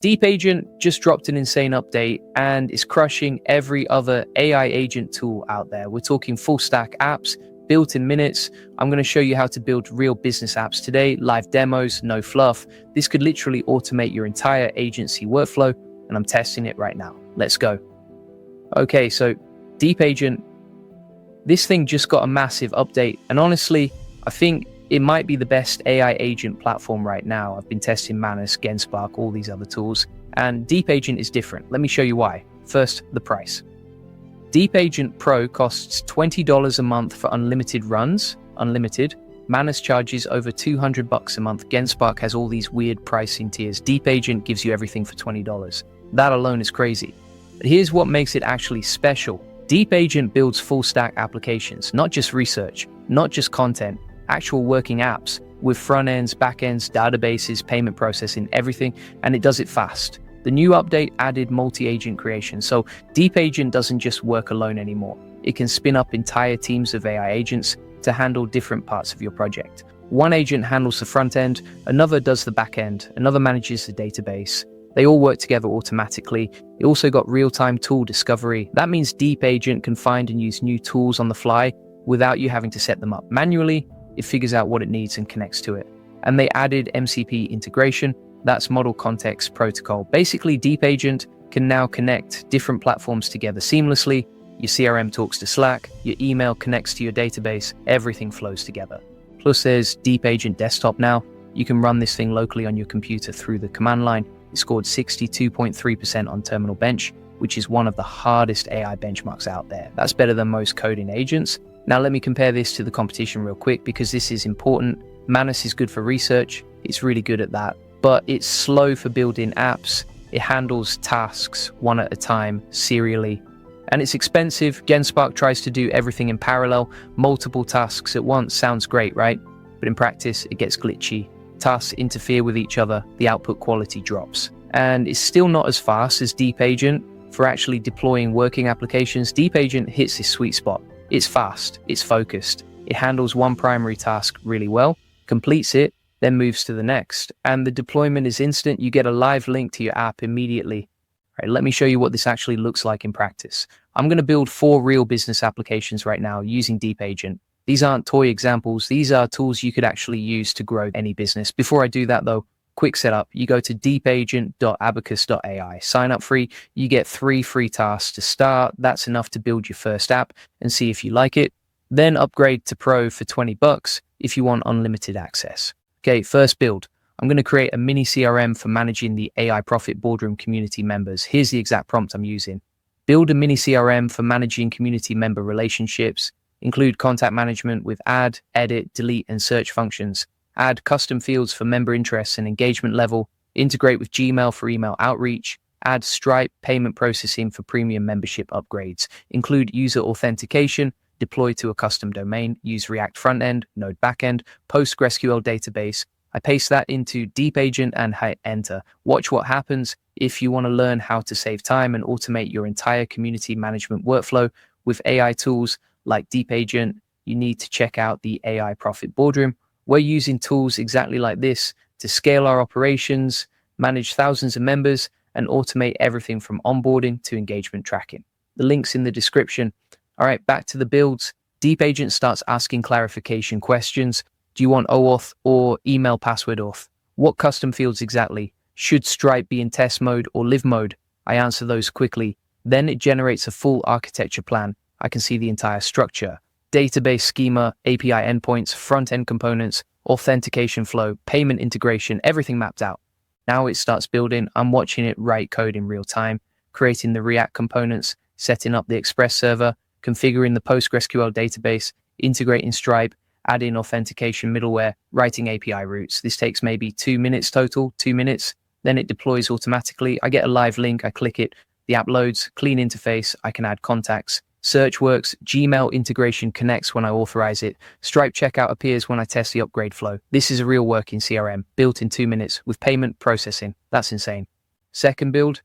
DeepAgent just dropped an insane update and is crushing every other AI agent tool out there. We're talking full stack apps built in minutes. I'm going to show you how to build real business apps today, live demos, no fluff. This could literally automate your entire agency workflow, and I'm testing it right now. Let's go. Okay, so DeepAgent, this thing just got a massive update, and honestly, I think it might be the best AI agent platform right now. I've been testing Manus, Genspark, all these other tools, and DeepAgent is different. Let me show you why. First, the price. DeepAgent Pro costs $20 a month for unlimited runs, unlimited. Manus charges over $200 a month. Genspark has all these weird pricing tiers. DeepAgent gives you everything for $20. That alone is crazy. But here's what makes it actually special. DeepAgent builds full stack applications, not just research, not just content, actual working apps with front ends, back ends, databases, payment processing, everything, and it does it fast. The new update added multi-agent creation, so DeepAgent doesn't just work alone anymore. It can spin up entire teams of AI agents to handle different parts of your project. One agent handles the front end, another does the back end, another manages the database. They all work together automatically. It also got real-time tool discovery. That means DeepAgent can find and use new tools on the fly without you having to set them up manually. It figures out what it needs and connects to it. And they added MCP integration, that's Model Context Protocol. Basically, DeepAgent can now connect different platforms together seamlessly. Your CRM talks to Slack, your email connects to your database, everything flows together. Plus there's DeepAgent Desktop now. You can run this thing locally on your computer through the command line. It scored 62.3% on Terminal Bench, which is one of the hardest AI benchmarks out there. That's better than most coding agents. Now let me compare this to the competition real quick because this is important. Manus is good for research, it's really good at that, but it's slow for building apps. It handles tasks one at a time, serially, and it's expensive. Genspark tries to do everything in parallel, multiple tasks at once. Sounds great, right? But in practice, it gets glitchy. Tasks interfere with each other, the output quality drops. And it's still not as fast as DeepAgent for actually deploying working applications. DeepAgent hits this sweet spot. It's fast, it's focused, it handles one primary task really well, completes it, then moves to the next. And the deployment is instant. You get a live link to your app immediately. All right, let me show you what this actually looks like in practice. I'm going to build 4 real business applications right now using DeepAgent. These aren't toy examples. These are tools you could actually use to grow any business. Before I do that though, quick setup. You go to deepagent.abacus.ai, sign up free. You get 3 free tasks to start. That's enough to build your first app and see if you like it. Then upgrade to Pro for $20 if you want unlimited access. Okay, first build. I'm going to create a mini CRM for managing the AI Profit Boardroom community members. Here's the exact prompt I'm using. Build a mini CRM for managing community member relationships. Include contact management with add, edit, delete, and search functions. Add custom fields for member interests and engagement level. Integrate with Gmail for email outreach. Add Stripe payment processing for premium membership upgrades. Include user authentication. Deploy to a custom domain. Use React frontend, Node backend, PostgreSQL database. I paste that into DeepAgent and hit enter. Watch what happens. If you want to learn how to save time and automate your entire community management workflow with AI tools like DeepAgent, you need to check out the AI Profit Boardroom. We're using tools exactly like this to scale our operations, manage thousands of members, and automate everything from onboarding to engagement tracking. The link's in the description. All right, back to the builds. DeepAgent starts asking clarification questions. Do you want OAuth or email password auth? What custom fields exactly? Should Stripe be in test mode or live mode? I answer those quickly. Then it generates a full architecture plan. I can see the entire structure. Database schema, API endpoints, front-end components, authentication flow, payment integration, everything mapped out. Now it starts building. I'm watching it write code in real time, creating the React components, setting up the Express server, configuring the PostgreSQL database, integrating Stripe, adding authentication middleware, writing API routes. This takes maybe 2 minutes total, 2 minutes. Then it deploys automatically. I get a live link, I click it, the app loads, clean interface, I can add contacts. Search works, Gmail integration connects when I authorize it. Stripe checkout appears when I test the upgrade flow. This is a real working CRM, built in 2 minutes with payment processing. That's insane. Second build,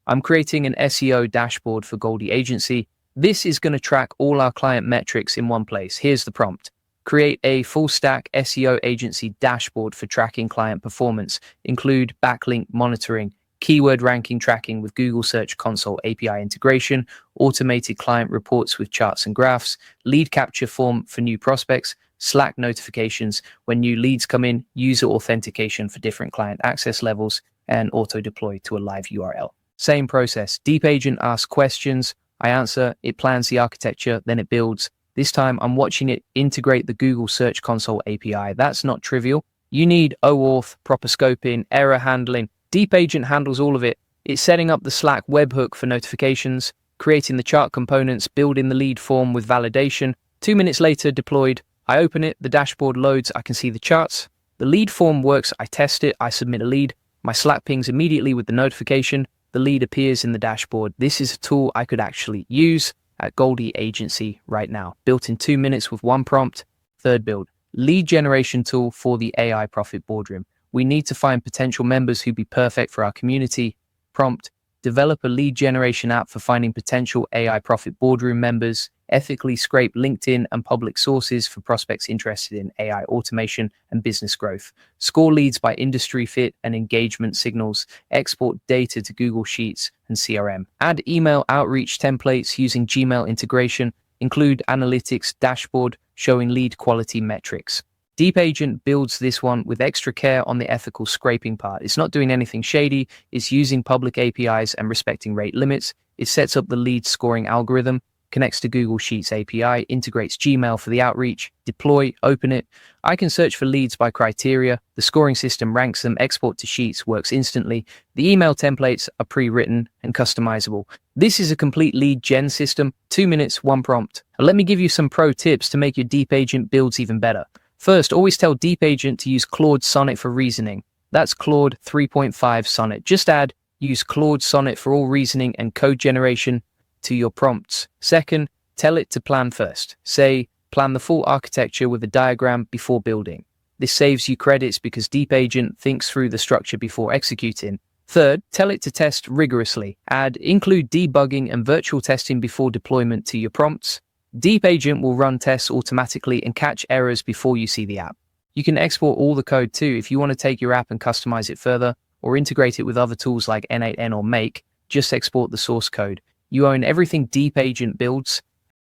I'm creating an SEO dashboard for Goldie Agency. This is going to track all our client metrics in one place. Here's the prompt. Create a full stack SEO agency dashboard for tracking client performance. Include backlink monitoring, keyword ranking tracking with Google Search Console API integration, automated client reports with charts and graphs, lead capture form for new prospects, Slack notifications when new leads come in, user authentication for different client access levels, and auto-deploy to a live URL. Same process. DeepAgent asks questions, I answer, it plans the architecture, then it builds. This time I'm watching it integrate the Google Search Console API. That's not trivial. You need OAuth, proper scoping, error handling. DeepAgent handles all of it. It's setting up the Slack webhook for notifications, creating the chart components, building the lead form with validation. 2 minutes later, deployed. I open it, the dashboard loads, I can see the charts. The lead form works, I test it, I submit a lead. My Slack pings immediately with the notification. The lead appears in the dashboard. This is a tool I could actually use at Goldie Agency right now. Built in 2 minutes with one prompt. Third build. Lead generation tool for the AI Profit Boardroom. We need to find potential members who'd be perfect for our community. Prompt. Develop a lead generation app for finding potential AI Profit Boardroom members. Ethically scrape LinkedIn and public sources for prospects interested in AI automation and business growth. Score leads by industry fit and engagement signals. Export data to Google Sheets and CRM. Add email outreach templates using Gmail integration. Include analytics dashboard showing lead quality metrics. DeepAgent builds this one with extra care on the ethical scraping part. It's not doing anything shady. It's using public APIs and respecting rate limits. It sets up the lead scoring algorithm, connects to Google Sheets API, integrates Gmail for the outreach, deploy, open it. I can search for leads by criteria. The scoring system ranks them, export to Sheets, works instantly. The email templates are pre-written and customizable. This is a complete lead gen system, 2 minutes, one prompt. Let me give you some pro tips to make your DeepAgent builds even better. First, always tell DeepAgent to use Claude Sonnet for reasoning. That's Claude 3.5 Sonnet. Just add, use Claude Sonnet for all reasoning and code generation to your prompts. Second, tell it to plan first. Say, plan the full architecture with a diagram before building. This saves you credits because DeepAgent thinks through the structure before executing. Third, tell it to test rigorously. Include debugging and virtual testing before deployment to your prompts. DeepAgent will run tests automatically and catch errors before you see the app. You can export all the code too if you want to take your app and customize it further or integrate it with other tools like N8N or Make. Just export the source code. You own everything DeepAgent builds.